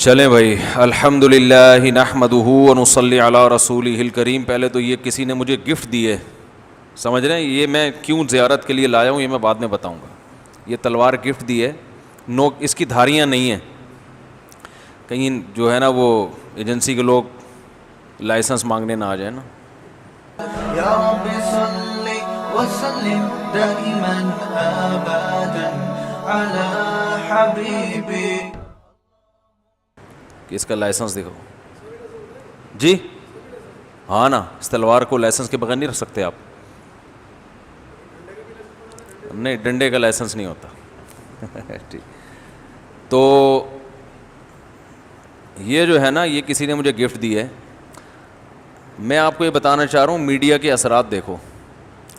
چلیں بھائی، الحمدللہ نحمدہ ونصلی علی رسولہ الکریم. پہلے تو یہ کسی نے مجھے گفٹ دی ہے، سمجھ رہے ہیں؟ یہ میں کیوں زیارت کے لیے لایا ہوں یہ میں بعد میں بتاؤں گا. یہ تلوار گفٹ دی ہے، نوک اس کی دھاریاں نہیں ہیں. کہیں جو ہے نا وہ ایجنسی کے لوگ لائسنس مانگنے نہ آ جائیں نا. یا رب صلی وسلم دائما ابدا علی حبیبی. کہ اس کا لائسنس دکھاؤ جی. ہاں نا، اس تلوار کو لائسنس کے بغیر نہیں رکھ سکتے آپ. نہیں، ڈنڈے کا لائسنس نہیں ہوتا. ٹھیک. تو یہ جو ہے نا، یہ کسی نے مجھے گفٹ دی ہے. میں آپ کو یہ بتانا چاہ رہا ہوں، میڈیا کے اثرات دیکھو.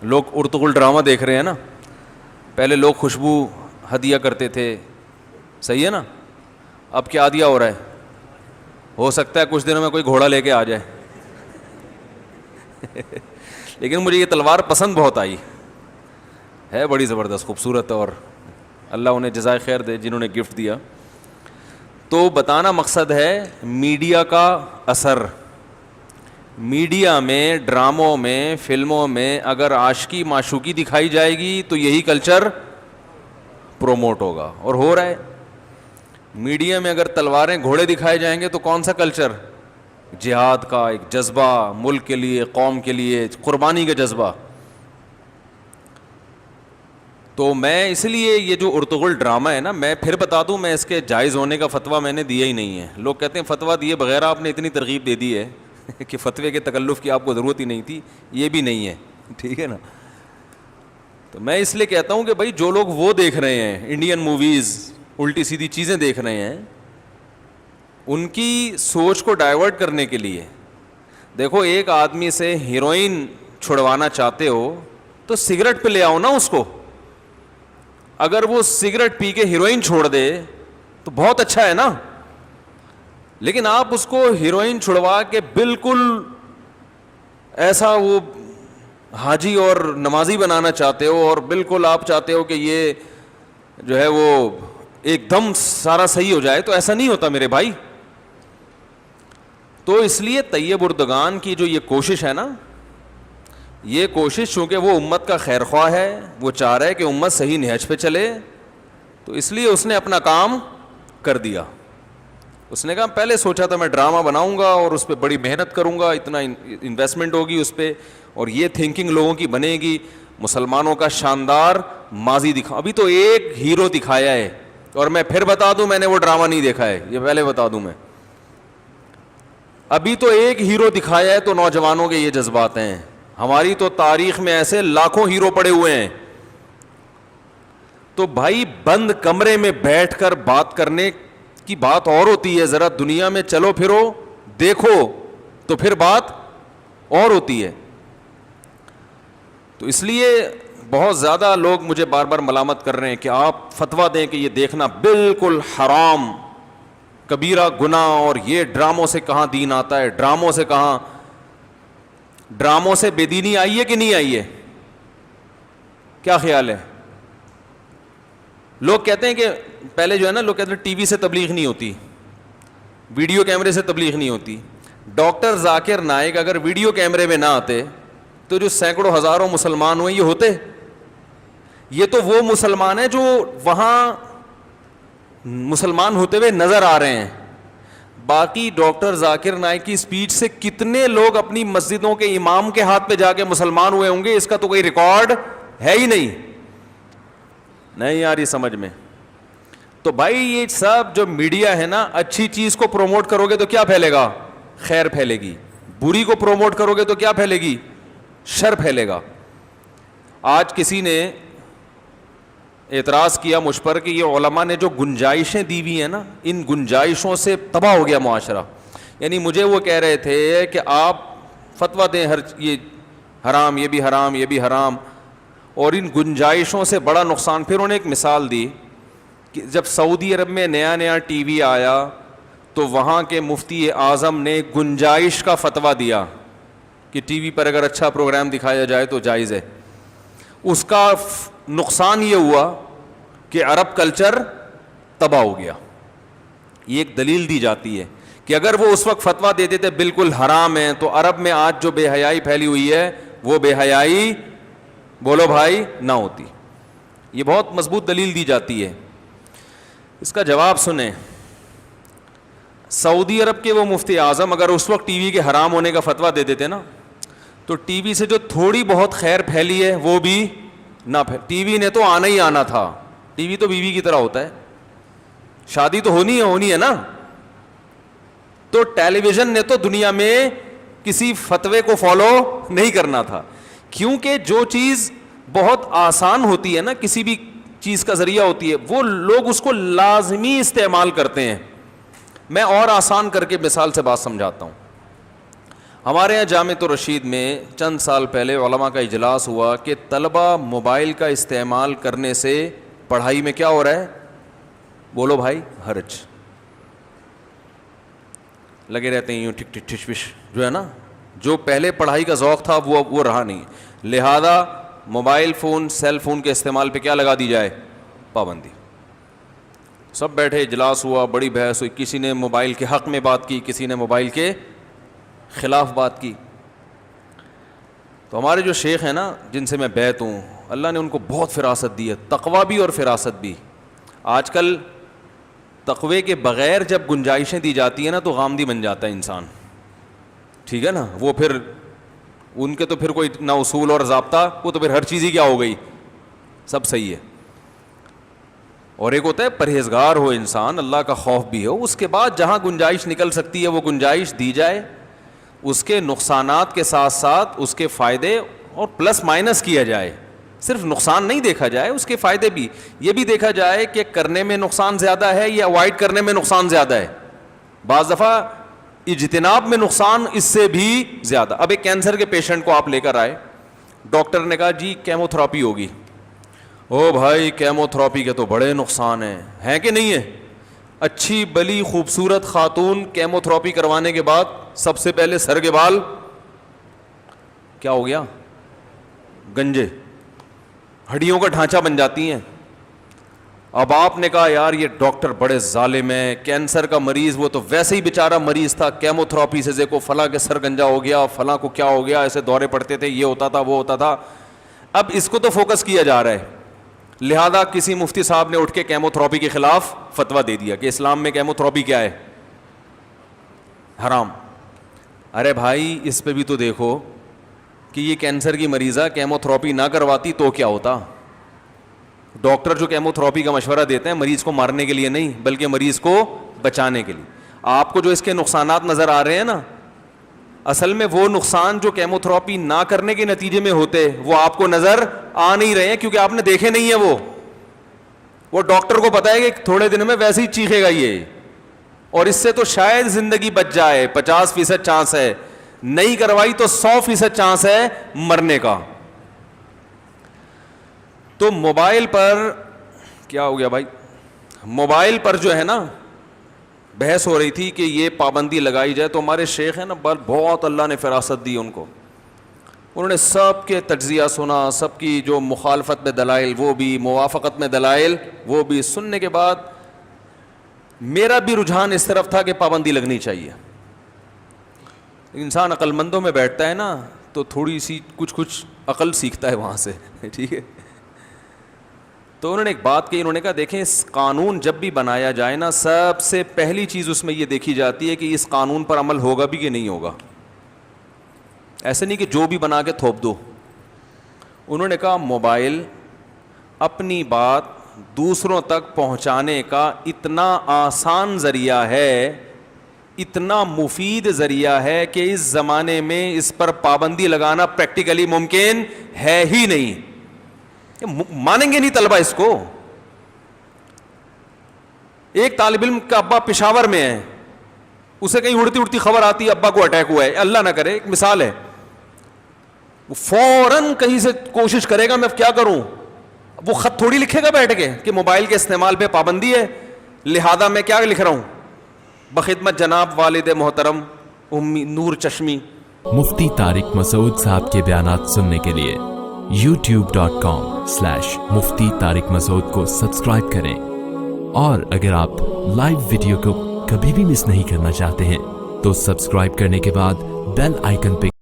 لوگ ارطغرل ڈرامہ دیکھ رہے ہیں نا. پہلے لوگ خوشبو ہدیہ کرتے تھے، صحیح ہے نا. اب کیا دیا ہو رہا ہے؟ ہو سکتا ہے کچھ دنوں میں کوئی گھوڑا لے کے آ جائے. لیکن مجھے یہ تلوار پسند بہت آئی ہے، بڑی زبردست خوبصورت، اور اللہ انہیں جزائے خیر دے جنہوں نے گفٹ دیا. تو بتانا مقصد ہے میڈیا کا اثر. میڈیا میں، ڈراموں میں، فلموں میں اگر عاشقی معشوقی دکھائی جائے گی تو یہی کلچر پروموٹ ہوگا، اور ہو رہا ہے. میڈیا میں اگر تلواریں گھوڑے دکھائے جائیں گے تو کون سا کلچر؟ جہاد کا ایک جذبہ، ملک کے لیے، قوم کے لیے قربانی کا جذبہ. تو میں اس لیے یہ جو ارطغرل ڈرامہ ہے نا، میں پھر بتا دوں، میں اس کے جائز ہونے کا فتویٰ میں نے دیا ہی نہیں ہے. لوگ کہتے ہیں فتویٰ دیے بغیر آپ نے اتنی ترغیب دے دی ہے کہ فتوے کے تکلف کی آپ کو ضرورت ہی نہیں تھی. یہ بھی نہیں ہے، ٹھیک ہے نا. تو میں اس لیے کہتا ہوں کہ بھائی جو لوگ وہ دیکھ رہے ہیں، انڈین موویز، الٹی سیدھی چیزیں دیکھ رہے ہیں، ان کی سوچ کو ڈائیورٹ کرنے کے لیے دیکھو، ایک آدمی سے ہیروئن چھڑوانا چاہتے ہو تو سگریٹ پہ لے آؤ نا اس کو. اگر وہ سگریٹ پی کے ہیروئن چھوڑ دے تو بہت اچھا ہے نا. لیکن آپ اس کو ہیروئن چھڑوا کے بالکل ایسا وہ حاجی اور نمازی بنانا چاہتے ہو، اور بالکل آپ چاہتے ہو کہ یہ جو ہے وہ ایک دم سارا صحیح ہو جائے، تو ایسا نہیں ہوتا میرے بھائی. تو اس لیے طیب اردگان کی جو یہ کوشش ہے نا، یہ کوشش چونکہ وہ امت کا خیر خواہ ہے، وہ چاہ رہا ہے کہ امت صحیح نہج پہ چلے، تو اس لیے اس نے اپنا کام کر دیا. اس نے کہا پہلے سوچا تھا میں ڈرامہ بناؤں گا اور اس پہ بڑی محنت کروں گا، اتنا انویسٹمنٹ ہوگی اس پہ، اور یہ تھنکنگ لوگوں کی بنے گی، مسلمانوں کا شاندار ماضی دکھا. ابھی تو ایک ہیرو دکھایا ہے، اور میں پھر بتا دوں میں نے وہ ڈرامہ نہیں دیکھا ہے، یہ پہلے بتا دوں میں. ابھی تو ایک ہیرو دکھایا ہے، تو نوجوانوں کے یہ جذبات ہیں. ہماری تو تاریخ میں ایسے لاکھوں ہیرو پڑے ہوئے ہیں. تو بھائی بند کمرے میں بیٹھ کر بات کرنے کی بات اور ہوتی ہے، ذرا دنیا میں چلو پھرو دیکھو تو پھر بات اور ہوتی ہے. تو اس لیے بہت زیادہ لوگ مجھے بار بار ملامت کر رہے ہیں کہ آپ فتویٰ دیں کہ یہ دیکھنا بالکل حرام، کبیرہ گناہ، اور یہ ڈراموں سے کہاں دین آتا ہے، ڈراموں سے کہاں، ڈراموں سے بے دینی آئی ہے کہ نہیں آئی ہے؟ کیا خیال ہے؟ لوگ کہتے ہیں کہ پہلے جو ہے نا، لوگ کہتے ہیں ٹی وی سے تبلیغ نہیں ہوتی، ویڈیو کیمرے سے تبلیغ نہیں ہوتی. ڈاکٹر ذاکر نائک اگر ویڈیو کیمرے میں نہ آتے تو جو سینکڑوں ہزاروں مسلمان ہوئے یہ ہوتے. یہ تو وہ مسلمان ہیں جو وہاں مسلمان ہوتے ہوئے نظر آ رہے ہیں. باقی ڈاکٹر ذاکر نائک کی اسپیچ سے کتنے لوگ اپنی مسجدوں کے امام کے ہاتھ پہ جا کے مسلمان ہوئے ہوں گے، اس کا تو کوئی ریکارڈ ہے ہی نہیں. نہیں یار یہ سمجھ میں. تو بھائی یہ سب جو میڈیا ہے نا، اچھی چیز کو پروموٹ کرو گے تو کیا پھیلے گا؟ خیر پھیلے گی. بری کو پروموٹ کرو گے تو کیا پھیلے گی؟ شر پھیلے گا. آج کسی نے اعتراض کیا مجھ پر کہ یہ علماء نے جو گنجائشیں دی ہوئی ہیں نا، ان گنجائشوں سے تباہ ہو گیا معاشرہ. یعنی مجھے وہ کہہ رہے تھے کہ آپ فتویٰ دیں، ہر یہ حرام، یہ بھی حرام، یہ بھی حرام، اور ان گنجائشوں سے بڑا نقصان. پھر انہوں نے ایک مثال دی کہ جب سعودی عرب میں نیا نیا ٹی وی آیا تو وہاں کے مفتی اعظم نے گنجائش کا فتویٰ دیا کہ ٹی وی پر اگر اچھا پروگرام دکھایا جائے تو جائز ہے. اس کا نقصان یہ ہوا کہ عرب کلچر تباہ ہو گیا. یہ ایک دلیل دی جاتی ہے کہ اگر وہ اس وقت فتویٰ دیتے تھے بالکل حرام ہے تو عرب میں آج جو بے حیائی پھیلی ہوئی ہے وہ بے حیائی بولو بھائی نہ ہوتی. یہ بہت مضبوط دلیل دی جاتی ہے. اس کا جواب سنیں. سعودی عرب کے وہ مفتی اعظم اگر اس وقت ٹی وی کے حرام ہونے کا فتویٰ دے دیتے نا تو ٹی وی سے جو تھوڑی بہت خیر پھیلی ہے وہ بھی نہ ٹی وی نے تو آنا ہی آنا تھا. ٹی وی تو بیوی کی طرح ہوتا ہے, شادی تو ہونی ہے نا. تو ٹیلی ویژن نے تو دنیا میں کسی فتوے کو فالو نہیں کرنا تھا, کیونکہ جو چیز بہت آسان ہوتی ہے نا, کسی بھی چیز کا ذریعہ ہوتی ہے, وہ لوگ اس کو لازمی استعمال کرتے ہیں. میں اور آسان کر کے مثال سے بات سمجھاتا ہوں. ہمارے یہاں جامعۃ الرشید میں چند سال پہلے علماء کا اجلاس ہوا کہ طلبہ موبائل کا استعمال کرنے سے پڑھائی میں کیا ہو رہا ہے, بولو بھائی, حرج. لگے رہتے ہیں یوں ٹھک ٹھک ٹھش پش, جو ہے نا, جو پہلے پڑھائی کا ذوق تھا وہ رہا نہیں. لہذا موبائل فون سیل فون کے استعمال پہ کیا لگا دی جائے, پابندی. سب بیٹھے, اجلاس ہوا, بڑی بحث ہوئی, کسی نے موبائل کے حق میں بات کی, کسی نے موبائل کے خلاف بات کی. تو ہمارے جو شیخ ہیں نا جن سے میں بیعت ہوں, اللہ نے ان کو بہت فراست دی ہے, تقویٰ بھی اور فراست بھی. آج کل تقوی کے بغیر جب گنجائشیں دی جاتی ہیں نا تو غامدی بن جاتا ہے انسان, ٹھیک ہے نا. وہ پھر ان کے تو پھر کوئی نہ اصول اور ضابطہ, وہ تو پھر ہر چیز ہی کیا ہو گئی, سب صحیح ہے. اور ایک ہوتا ہے پرہیزگار ہو انسان, اللہ کا خوف بھی ہو, اس کے بعد جہاں گنجائش نکل سکتی ہے وہ گنجائش دی جائے, اس کے نقصانات کے ساتھ ساتھ اس کے فائدے اور پلس مائنس کیا جائے. صرف نقصان نہیں دیکھا جائے, اس کے فائدے بھی, یہ بھی دیکھا جائے کہ کرنے میں نقصان زیادہ ہے یا اوائڈ کرنے میں نقصان زیادہ ہے. بعض دفعہ اجتناب میں نقصان اس سے بھی زیادہ. اب ایک کینسر کے پیشنٹ کو آپ لے کر آئے, ڈاکٹر نے کہا جی کیمو تھراپی ہوگی. او بھائی, کیمو تھراپی کے تو بڑے نقصان ہیں کہ نہیں ہے. اچھی بلی خوبصورت خاتون کیمو تھراپی کروانے کے بعد سب سے پہلے سر کے بال کیا ہو گیا, گنجے, ہڈیوں کا ڈھانچہ بن جاتی ہیں. اب آپ نے کہا یار یہ ڈاکٹر بڑے ظالم ہیں, کینسر کا مریض وہ تو ویسے ہی بیچارہ مریض تھا, کیمو تھراپی سے دیکھو فلاں کے سر گنجا ہو گیا, فلاں کو کیا ہو گیا, ایسے دورے پڑتے تھے, یہ ہوتا تھا وہ ہوتا تھا. اب اس کو تو فوکس کیا جا رہا ہے, لہذا کسی مفتی صاحب نے اٹھ کے کیمو تھراپی کے خلاف فتویٰ دے دیا کہ اسلام میں کیمو تھراپی کیا ہے, حرام. ارے بھائی اس پہ بھی تو دیکھو کہ یہ کینسر کی مریضہ کیمو تھراپی نہ کرواتی تو کیا ہوتا. ڈاکٹر جو کیمو تھراپی کا مشورہ دیتے ہیں مریض کو مارنے کے لیے نہیں بلکہ مریض کو بچانے کے لیے. آپ کو جو اس کے نقصانات نظر آ رہے ہیں نا, اصل میں وہ نقصان جو کیمو تھراپی نہ کرنے کے نتیجے میں ہوتے وہ آپ کو نظر آ نہیں رہے ہیں کیونکہ آپ نے دیکھے نہیں ہیں. وہ ڈاکٹر کو پتا ہے کہ تھوڑے دن میں ویسے ہی چیخے گا یہ, اور اس سے تو شاید زندگی بچ جائے, 50% چانس ہے, نہیں کروائی تو 100% چانس ہے مرنے کا. تو موبائل پر کیا ہو گیا بھائی, موبائل پر جو ہے نا بحث ہو رہی تھی کہ یہ پابندی لگائی جائے. تو ہمارے شیخ ہیں نا بہت اللہ نے فراست دی ان کو, انہوں نے سب کے تجزیہ سنا, سب کی جو مخالفت میں دلائل وہ بھی, موافقت میں دلائل وہ بھی. سننے کے بعد میرا بھی رجحان اس طرف تھا کہ پابندی لگنی چاہیے. انسان عقل مندوں میں بیٹھتا ہے نا تو تھوڑی سی کچھ عقل سیکھتا ہے وہاں سے, ٹھیک ہے. تو انہوں نے ایک بات کہی, انہوں نے کہا دیکھیں اس قانون جب بھی بنایا جائے نا سب سے پہلی چیز اس میں یہ دیکھی جاتی ہے کہ اس قانون پر عمل ہوگا بھی کہ نہیں ہوگا. ایسے نہیں کہ جو بھی بنا کے تھوپ دو. انہوں نے کہا موبائل اپنی بات دوسروں تک پہنچانے کا اتنا آسان ذریعہ ہے, اتنا مفید ذریعہ ہے کہ اس زمانے میں اس پر پابندی لگانا پریکٹیکلی ممکن ہے ہی نہیں. مانیں گے نہیں طلبہ اس کو. ایک طالب علم کا ابا پشاور میں ہے, اسے کہیں اڑتی خبر آتی ہے ابا کو اٹیک ہوا ہے, اللہ نہ کرے, ایک مثال ہے, وہ فوراً کہیں سے کوشش کرے گا میں کیا کروں. وہ خط تھوڑی لکھے گا بیٹھ کے کہ موبائل کے استعمال پہ پابندی ہے, لہذا میں کیا لکھ رہا ہوں, بخدمت جناب والد محترم امی نور چشمی. مفتی طارق مسعود صاحب کے بیانات سننے کے لیے youtube.com/مفتی طارق مسعود کو سبسکرائب کریں, اور اگر آپ لائیو ویڈیو کو کبھی بھی مس نہیں کرنا چاہتے ہیں تو سبسکرائب کرنے کے بعد بیل آئیکن پہ